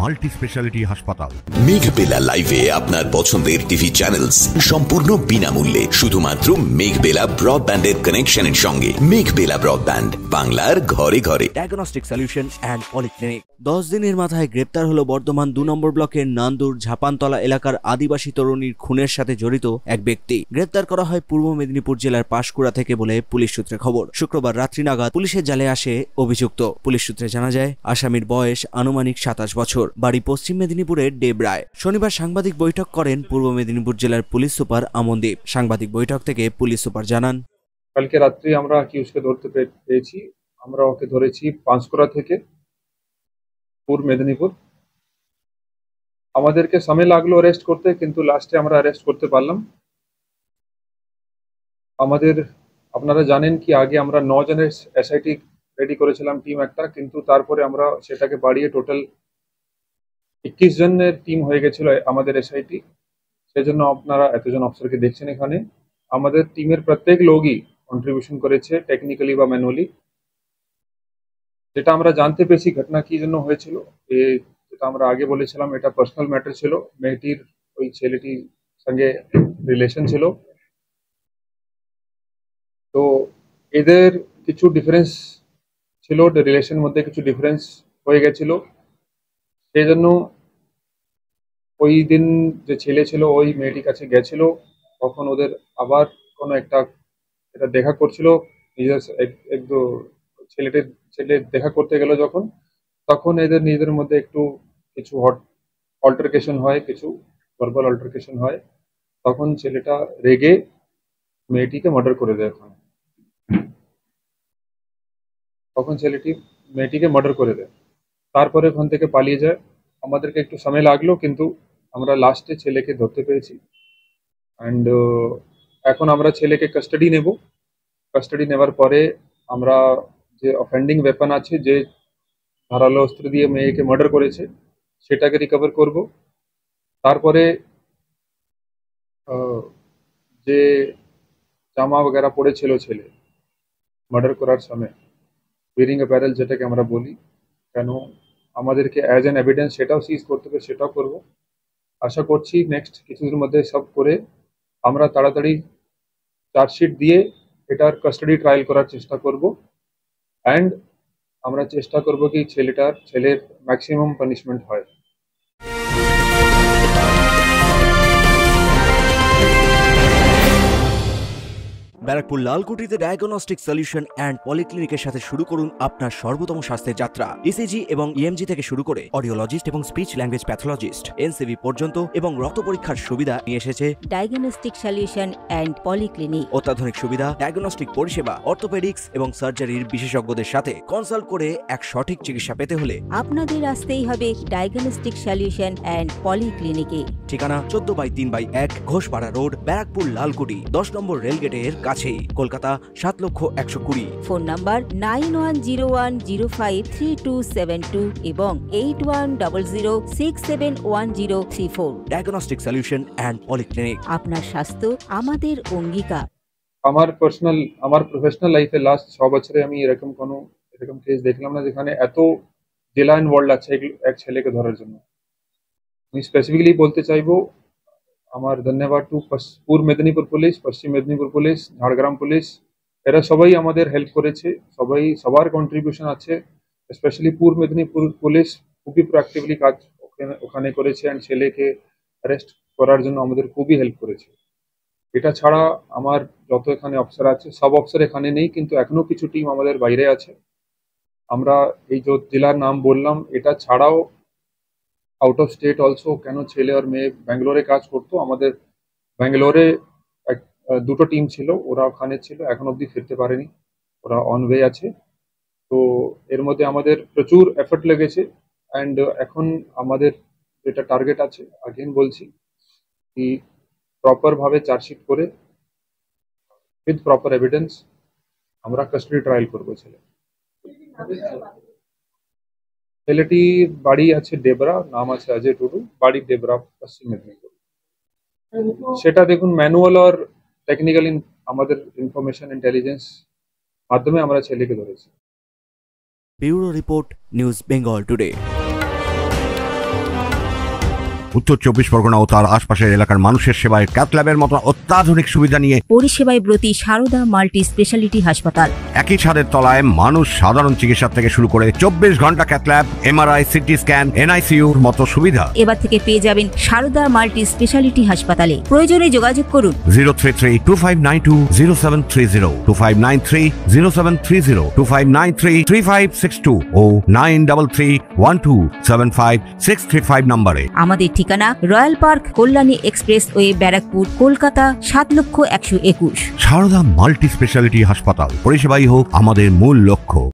Multi speciality হাসপাতাল। মেঘবেলা লাইভে আপনার পছন্দের টিভি চ্যানেলস সম্পূর্ণ বিনামূল্যে, শুধুমাত্র মেঘবেলা ব্রডব্যান্ডের কানেকশনের সঙ্গে। মেঘবেলা ব্রডব্যান্ড, বাংলার ঘরে ঘরে। Diagnostic solution and polyclinic. 10 দিনের মাথায় গ্রেপ্তার হলো বর্ধমান 2 নম্বর ব্লকের নান্দুর ঝাপানতলা এলাকার আদিবাসী তরুণীর খুনের সাথে জড়িত এক ব্যক্তি। গ্রেপ্তার করা হয় পূর্ব মেদিনীপুর জেলার পাঁশকুড়া থেকে বলে পুলিশ সূত্রে খবর। শুক্রবার রাত্রি নাগাদ পুলিশের জালে আসে অভিযুক্ত। পুলিশ সূত্রে জানা যায়, আসামির বয়স আনুমানিক 27 বছর, বাড়ি পশ্চিম মেদিনীপুরের ডেবরায়। শনিবার সাংবাদিক বৈঠক করেন পূর্ব মেদিনীপুর জেলার পুলিশ সুপার আমনদীপ। সাংবাদিক বৈঠক থেকে পুলিশ সুপার জানান, কালকে রাত্রি আমরা অ্যাকিউজকে ধরতে পেরেছি। আমরা ওকে ধরেছি পাঁশকুড়া থেকে পূর্ব মেদিনীপুর। আমাদেরকে সময় লাগলো অ্যারেস্ট করতে, কিন্তু লাস্টে আমরা অ্যারেস্ট করতে পারলাম। আপনারা জানেন কি আগে আমরা 9 জনের এসআইটি রেডি করেছিলাম টিম একটা, কিন্তু তারপরে আমরা সেটাকে বাড়িয়ে টোটাল 21 জনের টিম হয়ে গেছিল আমাদের এসআইটি। সেজন্য আপনারা এতজন অফিসারকে দেখছেন এখানে। আমাদের টিমের প্রত্যেক লোকই কন্ট্রিবিউশন করেছে, টেকনিক্যালি বা ম্যানুয়ালি। যেটা আমরা জানতে পেরেছি ঘটনা কি জন্য হয়েছিল, যেটা আমরা আগে বলেছিলাম, এটা পার্সোনাল ম্যাটার ছিল। মেয়েটির ওই ছেলেটির সঙ্গে রিলেশন ছিল, তো এদের কিছু ডিফারেন্স ছিল, রিলেশনের মধ্যে কিছু ডিফারেন্স হয়ে গেছিল। সেই জন্য ওই দিন যে ছেলে ছিল ওই মেয়েটির কাছে গেছিল, তখন ওদের আবার কোনো একটা এটা দেখা করছিল। নিজের ছেলে দেখা করতে গেল যখন, তখন এদের নিজেদের মধ্যে একটু কিছু অল্টারকেশন হয়, কিছু ভার্বাল অল্টারকেশন হয়। তখন ছেলেটা রেগে মেয়েটিকে মার্ডার করে দেয়। মেয়েটিকে মার্ডার করে দেয়, তারপরে ওখান থেকে পালিয়ে যায়। আমাদেরকে একটু সময় লাগলো, কিন্তু আমরা লাস্টে ছেলেকে ধরতে পেরেছি। অ্যান্ড এখন আমরা ছেলেকে কাস্টাডি নেব। কাস্টাডি নেওয়ার পরে আমরা যে অফেন্ডিং ওয়েপন আছে, যে ধারালো অস্ত্র দিয়ে মেয়েকে মার্ডার করেছে, সেটাকে রিকভার করব। তারপরে যে জামা বগেরা পড়েছিল ছেলে মার্ডার করার সময়, ওয়্যারিং অ্যাপারেল যেটাকে আমরা বলি, কেন আমাদেরকে অ্যাজ অ্যান এভিডেন্স সেটাও সিজ করতে হবে, সেটাও করব। আশা করছি নেক্সট কিছুদিনের মধ্যে সব করে আমরা তাড়াতাড়ি চার্জশিট দিয়ে এটার কাস্টাডি ট্রায়াল করার চেষ্টা করব। অ্যান্ড আমরা চেষ্টা করব কি ছেলের ম্যাক্সিমাম পানিশমেন্ট হয়। ব্যারাকপুর লালকুটিতে ডায়াগনস্টিক সলিউশন অ্যান্ড পলিক্লিনিকের সাথে শুরু করুন আপনার সর্বোত্তম স্বাস্থ্যের যাত্রা। ইসিজি এবং ইএমজি থেকে শুরু করে অডিওলজিস্ট এবং স্পিচ ল্যাঙ্গুয়েজ প্যাথোলজিস্ট, এনসিভি পর্যন্ত এবং রক্ত পরীক্ষার সুবিধা নিয়ে এসেছে ডায়াগনস্টিক সলিউশন অ্যান্ড পলিক্লিনিক। অত্যাধুনিক সুবিধা, ডায়াগনস্টিক পরিষেবা, অর্থোপেডিক্স এবং সার্জারির বিশেষজ্ঞদের সাথে কনসাল্ট করে এক সঠিক চিকিৎসা পেতে হলে আপনাদের আসতেই হবে ডায়াগনস্টিক সলিউশন অ্যান্ড পলিক্লিনিকে। ঠিকানা 14/3/1 ঘোষপাড়া রোড, ব্যারাকপুর লালকুটি, 10 নম্বর রেলগেটের কাছেই, কলকাতা 7,120,000। ফোন নাম্বার 9101053272 এবং 8100671034। Diagnostic solution and polyclinic. আপনার স্বাস্থ্য আমাদের অঙ্গীকার। আমার প্রফেশনাল লাইফে লাস্ট 6 বছরে আমি এরকম কেস দেখলাম না যেখানে এত জেলা ইনভলভ আছে এক ছেলেকে ধরার জন্য। আমি স্পেসিফিক্যালি বলতে চাইবো আমার ধন্যবাদ টু পূর্ব মেদিনীপুর পুলিশ, পশ্চিম মেদিনীপুর পুলিশ, ঝাড়গ্রাম পুলিশ। এরা সবাই আমাদের হেল্প করেছে, সবার কন্ট্রিবিউশন আছে। স্পেশালি পূর্ব মেদিনীপুর পুলিশ খুবই প্রোঅ্যাক্টিভলি কাজ ওখানে করেছে, অ্যান্ড ছেলেকে অ্যারেস্ট করার জন্য আমাদের খুবই হেল্প করেছে। এটা ছাড়া আমার যত এখানে অফিসার আছে, সব অফিসার এখানে নেই, কিন্তু এখনো কিছু টিম আমাদের বাইরে আছে। আমরা এই যে জেলার নাম বললাম, এটা ছাড়াও আউট অফ স্টেট অলসো, কেন ছেলে আর মেয়ে ব্যাঙ্গালোরে কাজ করতো। আমাদের ব্যাঙ্গালোরে দুটো টিম ছিল, ওরা ওখানে ছিল, এখন অবধি ফিরতে পারেনি, ওরা অন ওয়ে আছে। তো এর মধ্যে আমাদের প্রচুর এফর্ট লেগেছে। অ্যান্ড এখন আমাদের যেটা টার্গেট আছে, আগেন বলছি, কি প্রপারভাবে চার্জশিট করে উইথ প্রপার এভিডেন্স আমরা কাস্টাডি ট্রায়াল করবো ছেলেটির বাড়ি আছে ডেবরা, নাম আছে অজয় টুডু, বাড়ি ডেবরা, পশ্চিম মেদিনীপুর। সেটা দেখুন ম্যানুয়াল আর টেকনিক্যাল আমাদের ইনফরমেশন ইন্টেলিজেন্স মাধ্যমে আমরা ছেলেকে ধরেছি। Bureau report, news Bengal today. উত্তর 24 পরগনা ও তার আশপাশের এলাকার মানুষের সেবায় ক্যাথ ল্যাবের মতো অত্যাধুনিক সুবিধা নিয়ে পরিষেবায় ব্রতী সারদা মাল্টি স্পেশালিটি হাসপাতাল। একই ছাদের তলায় মানুষ সাধারণ চিকিৎসা থেকে শুরু করে 24 ঘন্টা cath lab, MRI, CT scan, এনআইসিইউর মতো সুবিধা। এবার থেকে পেয়ে যাবেন সারদা মাল্টি স্পেশালিটি হাসপাতালে। প্রয়োজনে যোগাযোগ করুন 033-2592-0730, 2593-0730, 2593-3562 ও 9331275635 নম্বরে। আমাদের ঠিকানা Royal Park, Kalyani Expressway, Barrackpore, Kolkata 7,121,000। Sarada multi speciality হাসপাতাল, পরিষেবাই হোক আমাদের মূল লক্ষ্য।